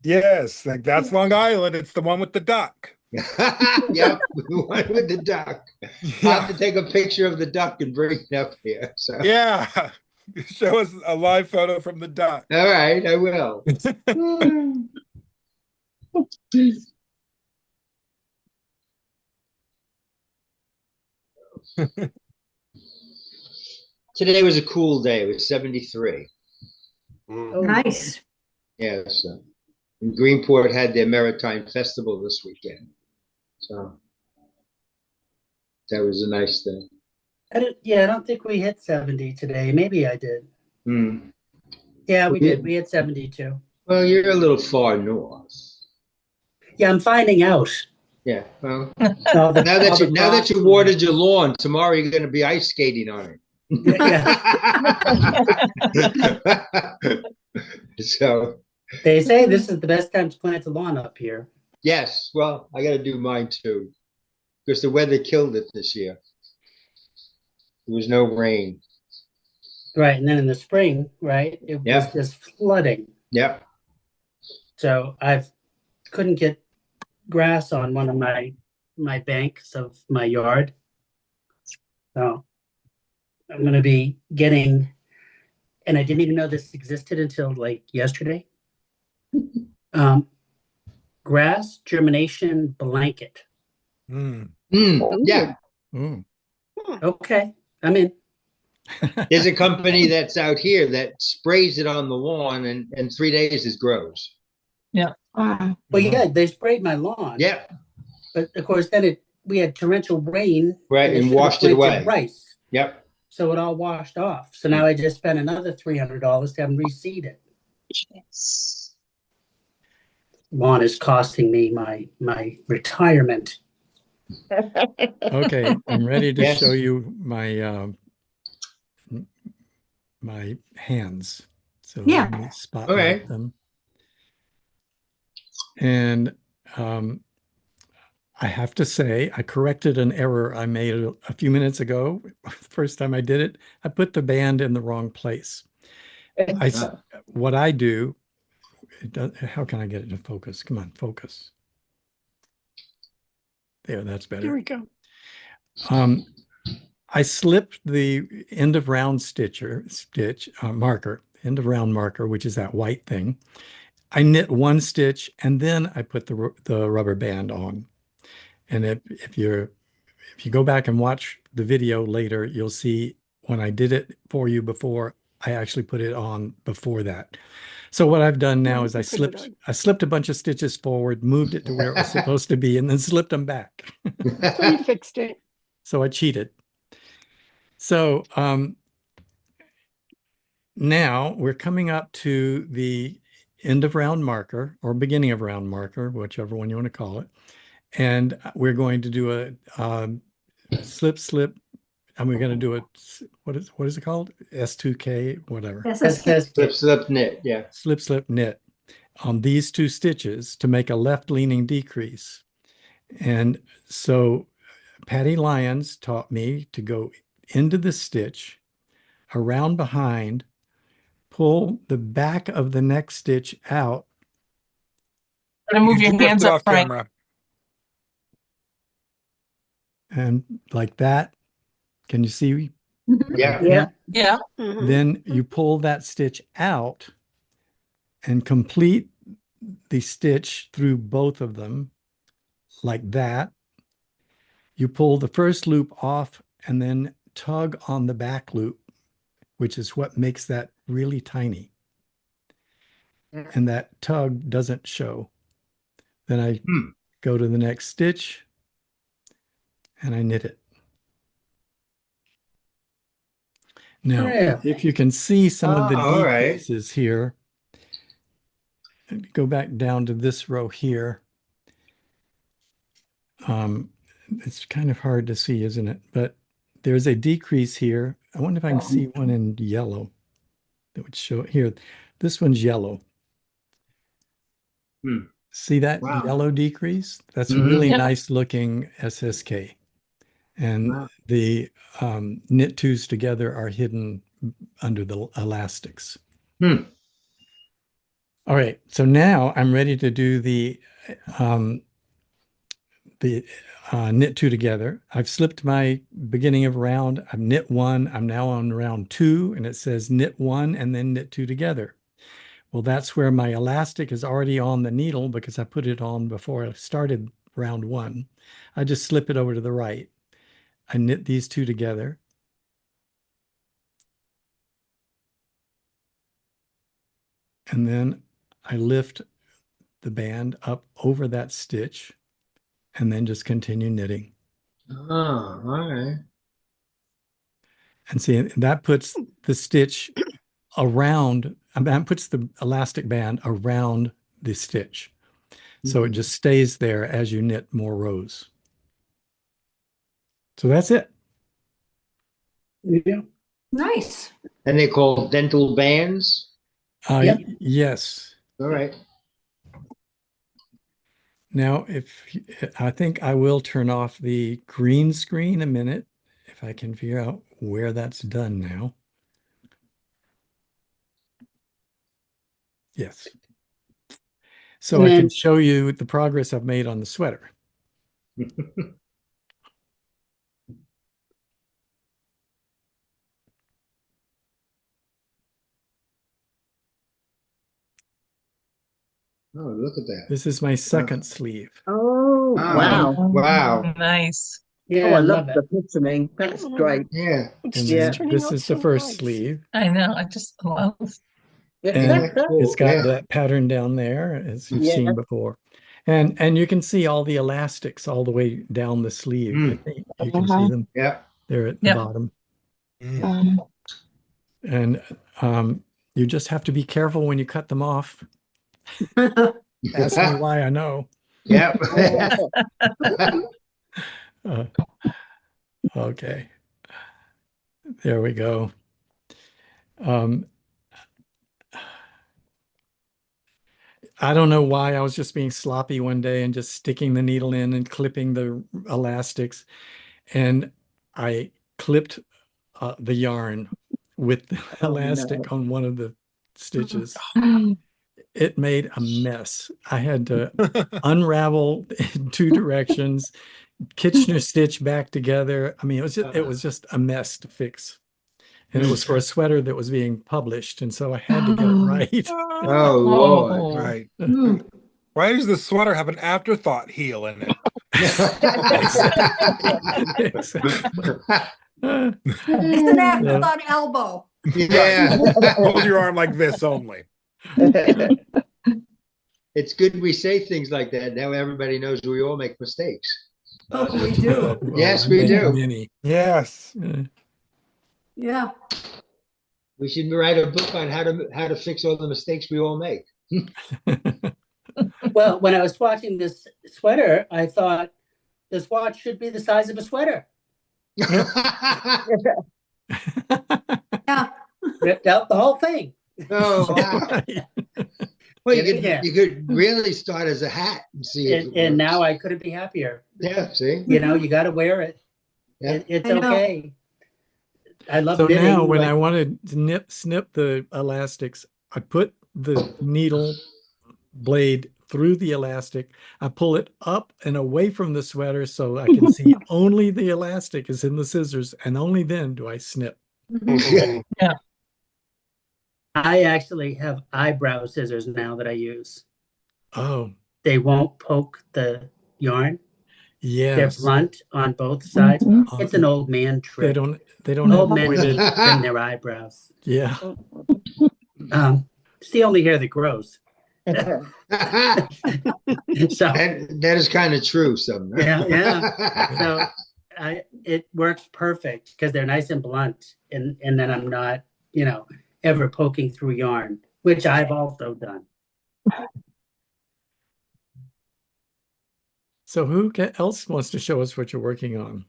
Yes, like that's Long Island. It's the one with the duck. Yep, the one with the duck. I'll have to take a picture of the duck and bring it up here. So Yeah. Show us a live photo from the duck. all right, I will. Today was a cool day. It was 73. Oh. Nice. Yeah, so and Greenport had their Maritime Festival this weekend. So that was a nice thing. I don't think we hit 70 today. Maybe I did. Hmm. Yeah, we did. We hit 72. Well, you're a little far north. Yeah, I'm finding out. Yeah. Well, All the- now all the that you crops- watered your lawn, tomorrow you're going to be ice skating on it. So They say this is the best time to plant a lawn up here. yes, well, I got to do mine too, because the weather killed it this year. There was no rain. Right. And then in the spring, right, it Yeah. was just flooding. Yep. So couldn't get grass on one of my banks of my yard. So I'm going to be getting, and I didn't even know this existed until like yesterday. Grass germination blanket. Mm. Yeah. Ooh. Okay, I'm in. There's a company that's out here that sprays it on the lawn, and in 3 days it grows. Well, yeah, they sprayed my lawn. Yeah. But of course, then we had torrential rain. Right, they and should have washed it planted away. Rice, Yep. so it all washed off. So now I just spent another $300 to have them reseed it. Lawn is costing me my retirement. Okay, I'm ready to Yes. show you my my hands. So Yeah. let me spotlight Okay. them. And I have to say, I corrected an error I made a few minutes ago. The first time I did it, I put the band in the wrong place. What I do, how can I get it to focus? Come on, focus. There, that's better. There we go. I slipped the end of round marker, end of round marker, which is that white thing. I knit one stitch and then I put the rubber band on. And if you go back and watch the video later, you'll see when I did it for you before, I actually put it on before that. So what I've done now is I slipped a bunch of stitches forward, moved it to where it was supposed to be, and then slipped them back. So you fixed it. So I cheated. So now we're coming up to the end of round marker or beginning of round marker, whichever one you want to call it. And we're going to do a slip, slip. And we're going to do a, what is it called? S2K, whatever. Slip, slip, knit. Yeah. Slip, slip, knit on these two stitches to make a left leaning decrease. And so Patty Lyons taught me to go into the stitch, around behind, pull the back of the next stitch out. And move your hands up, Frank. Camera. And like that. Can you see? Yeah. Yeah. Yeah. Then you pull that stitch out and complete the stitch through both of them like that. You pull the first loop off and then tug on the back loop, which is what makes that really tiny. And that tug doesn't show. Then I go to the next stitch and I knit it. Now, if you can see some of the decreases here, go back down to this row here. It's kind of hard to see, isn't it? But there's a decrease here. I wonder if I can see one in yellow that would show it here. This one's yellow. See that yellow decrease? That's really nice looking SSK. And the knit twos together are hidden under the elastics. All right, so now I'm ready to do the knit two together. I've slipped my beginning of round. I've knit one. I'm now on round two, and it says knit one and then knit two together. Well, that's where my elastic is already on the needle because I put it on before I started round one. I just slip it over to the right. I knit these two together. And then I lift the band up over that stitch and then just continue knitting. Oh, all right. And see, that puts the stitch around, that puts the elastic band around the stitch. So it just stays there as you knit more rows. So that's it. Yeah. Nice. And they call dental bands? Yes. All right. Now, I think I will turn off the green screen a minute if I can figure out where that's done now. Yes. So I can show you the progress I've made on the sweater. Oh, look at that. This is my second sleeve. Oh, wow. Wow. Nice. Yeah, I love the patterning. That's great. Yeah. And this is the first sleeve. I know. I just love. And it's got that pattern down there, as you've seen before. And you can see all the elastics all the way down the sleeve. I think you can see them. Yeah. They're at the bottom. And you just have to be careful when you cut them off. Ask me why, I know. Yeah. Okay. There we go. Um, I don't know why I was just being sloppy one day and just sticking the needle in and clipping the elastics. And I clipped the yarn with the elastic on one of the stitches. It made a mess. I had to unravel in two directions, Kitchener stitch back together. I mean, it was just a mess to fix. And it was for a sweater that was being published, and so I had to get it right. Oh, Lord. Right. Why does the sweater have an afterthought heel in it? Exactly. It's an afterthought elbow. Yeah. Hold your arm like this only. It's good we say things like that. Now everybody knows we all make mistakes. Oh, we do. Well, Yes, I we made do. many. Yes. Yeah. We should write a book on how to fix all the mistakes we all make. Well, when I was swatching this sweater, I thought the swatch should be the size of a sweater. Yeah. Ripped out the whole thing. Oh, wow. Right. Well, Yeah. you could really start as a hat and see if it And works. now I couldn't be happier. Yeah, see? You know, you got to wear it. Yeah. It's I know. okay. I love So knitting. now when like- I wanted to snip the elastics, I put the needle blade through the elastic. I pull it up and away from the sweater so I can see only the elastic is in the scissors, and only then do I snip. Yeah. I actually have eyebrow scissors now that I use. Oh, They won't poke the yarn. They're yes. blunt on both sides. It's an old man trick. They don't Old have men pointed. need to trim their eyebrows. Yeah. It's the only hair that grows. So that is kind of true. yeah. So it works perfect because they're nice and blunt, and then I'm not, ever poking through yarn, which I've also done. So who else wants to show us what you're working on?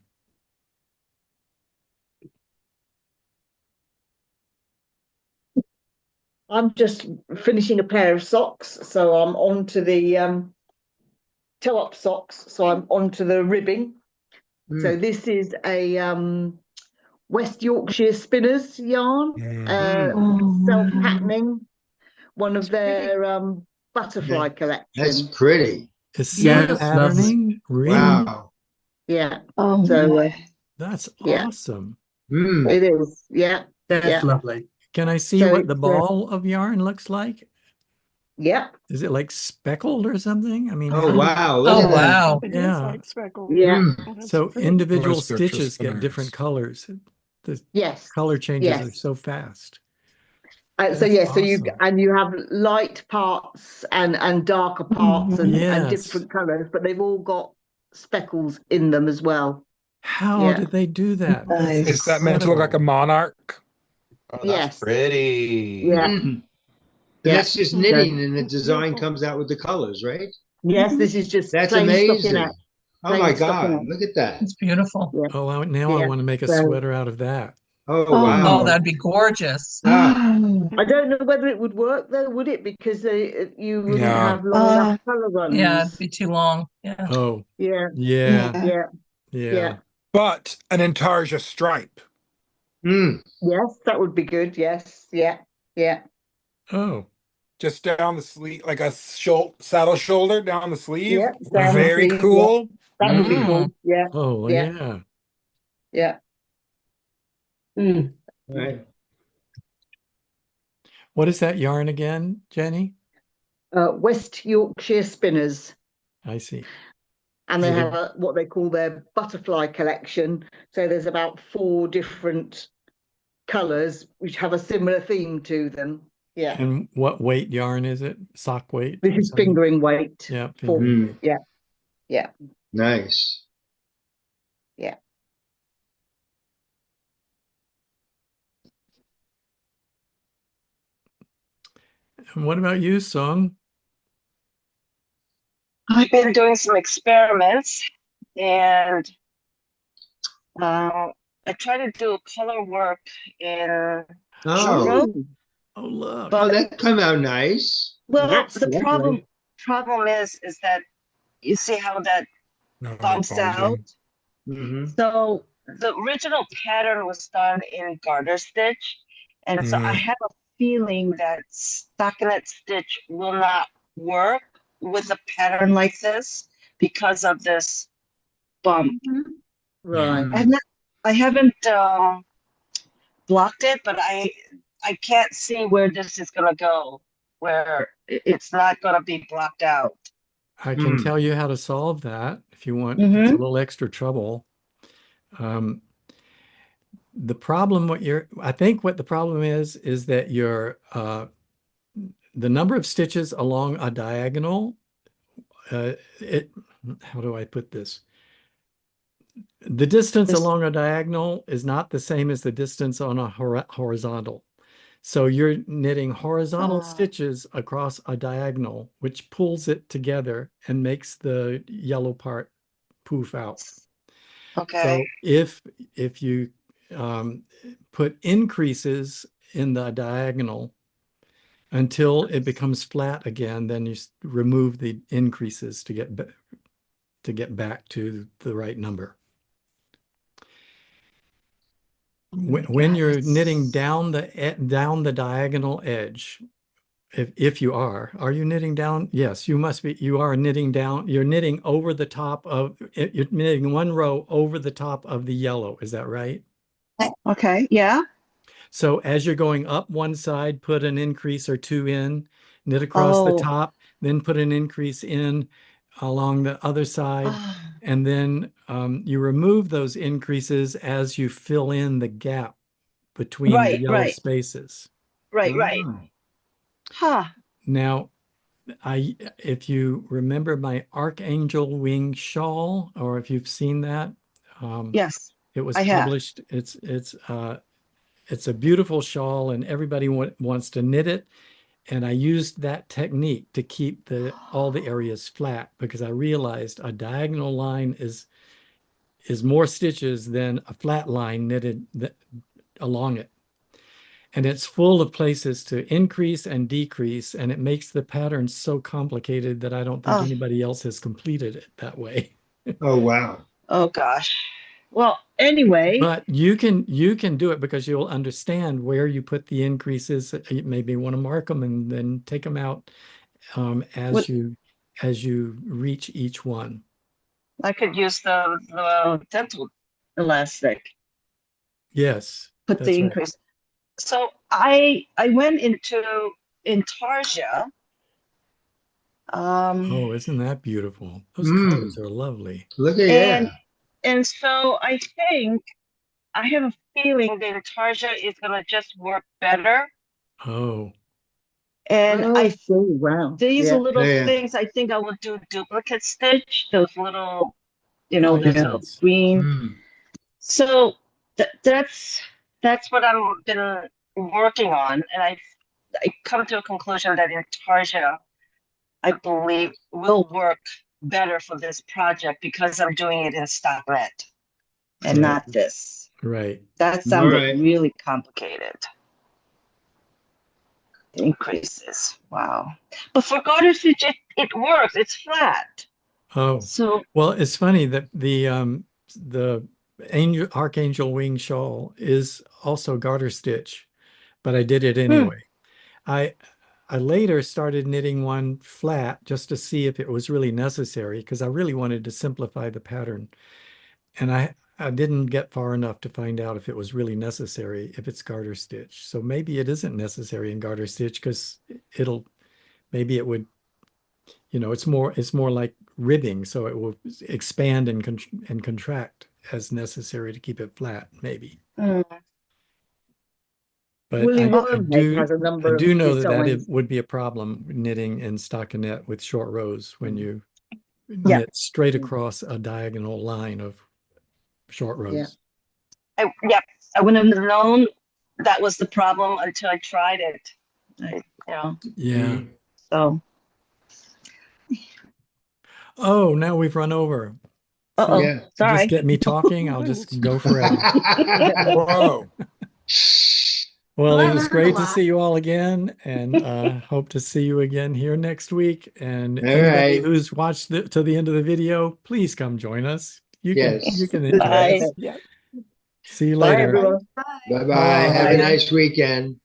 I'm just finishing a pair of socks, so I'm on to the toe-up socks. So I'm on to the ribbing. So this is a West Yorkshire Spinners yarn, self-patterning, one of their butterfly collections. That's pretty. Is Yes, patterning? Really? Wow. Yeah. Oh, So That's yeah. awesome. It is. Yeah. That's lovely. Can I see So what the it's, ball of yarn looks like? Yeah. Is it like speckled or something? I mean, Oh, wow. Look Oh, at that. wow. it Yeah. is like speckled. Yeah. Oh, that's So pretty. individual West Yorkshire stitches get Spinners. different colors. The Yes. color changes are Yes. so fast. So That's yeah, so awesome. you have light parts and darker parts and Yes. different colors, but they've all got speckles in them as well. How Yeah. did they do that? That's Is that meant to look like a incredible. monarch? Oh, that's Yes. pretty. Yeah. But that's just knitting, and the That's design beautiful. comes out with the colors, right? Yes, this is just That's plain amazing. stockinette. Oh my Plain God, stockinette. look at that. It's beautiful. Yeah. Oh, now I Yeah. want to make a So- sweater out of that. Oh Oh, wow. Oh, that'd be gorgeous. Ah, I don't know whether it would work though, would it? Because you wouldn't Yeah. have long enough color runs. Yeah, it'd be too long. Yeah. Oh, Yeah. yeah, Yeah. yeah. Yeah. But an intarsia stripe. Yes, that would be good. Yes. Yeah. Yeah. Oh, Just down the sleeve, like a saddle shoulder down the sleeve. Yeah. Down the Very sleeve, cool. That would be Mm. cool. Yeah. oh, Yeah. yeah. Yeah. right. What is that yarn again, Jenny? West Yorkshire Spinners. I see. And they Is it have what they call their butterfly collection. So there's about 4 different colours which have a similar theme to them. Yeah. And what weight yarn is it? Sock weight? This or is something? fingering weight. Yeah, For- fingering weight. Yeah. Yeah. Nice. Yeah. And what about you, Song? I've been doing some experiments and I try to do color work in Oh, Oh, look. oh, that come out nice. Well, That's the lovely. problem is that you see how that No, bumps out. bulging. Mm-hmm. So the original pattern was done in garter stitch, and so I have a feeling that stockinette stitch will not work with a pattern like this because of this bump. Right. I haven't blocked it, but I can't see where this is gonna go, where it's not gonna be blocked out. I can tell you how to solve that if you want a little extra trouble. The problem, I think what the problem is that the number of stitches along a diagonal, how do I put this? The distance along a diagonal is not the same as the distance on a horizontal. So you're knitting horizontal stitches across a diagonal, which pulls it together and makes the yellow part poof out. Okay. So if you put increases in the diagonal until it becomes flat again, then you remove the increases to get back to the right number. When you're knitting down the diagonal edge, if you are you knitting down? Yes, you must be. You are knitting down. You're knitting over the top of. You're knitting one row over the top of the yellow. Is that right? Okay. Yeah. So as you're going up one side, put an increase or two in, knit across the top, then put an increase in along the other side, and then you remove those increases as you fill in the gap between the yellow spaces. Right. Huh. Now, if you remember my Archangel Wing shawl, or if you've seen that, yes, it was published. It's a beautiful shawl, and everybody wants to knit it. And I used that technique to keep all the areas flat, because I realized a diagonal line is more stitches than a flat line knitted along it. And it's full of places to increase and decrease, and it makes the pattern so complicated that I don't think anybody else has completed it that way. Oh, wow. Oh gosh. Well, anyway. But you can do it because you'll understand where you put the increases. You maybe want to mark them and then take them out as you reach each one. I could use the dental elastic. Yes. Put the increase. Right. So I went into Intarsia. Oh, isn't that beautiful? Those colors are lovely. Look at that. And so I think I have a feeling that Intarsia is gonna just work better. Oh. And wow. These little things, I think I will do duplicate stitch, those little, those green. So that's what I've been working on, and I come to a conclusion that Intarsia, I believe, will work better for this project because I'm doing it in stockinette and not this. Right. That sounded really complicated. The increases. Wow. But for garter stitch, it works. It's flat. Oh. So well, it's funny that the Archangel Wing shawl is also garter stitch, but I did it anyway. I later started knitting one flat just to see if it was really necessary, because I really wanted to simplify the pattern. And I didn't get far enough to find out if it was really necessary if it's garter stitch. So maybe it isn't necessary in garter stitch, because maybe it would, it's more like ribbing, so it will expand and contract as necessary to keep it flat, maybe. But I do know that it would be a problem knitting in stockinette with short rows when you knit straight across a diagonal line of short rows. I wouldn't have known that was the problem until I tried it. Yeah. So. Oh, now we've run over. Sorry. Just get me talking. I'll just go forever. Whoa. Well, Well, I it was learned a great to lot. see you all again, and hope to see you again here next week. And All anybody right. who's watched to the end of the video, please come join us. You Yes. can enjoy Bye. this. Yeah. See you Bye, later. everyone. Bye bye. Bye. Have a nice weekend.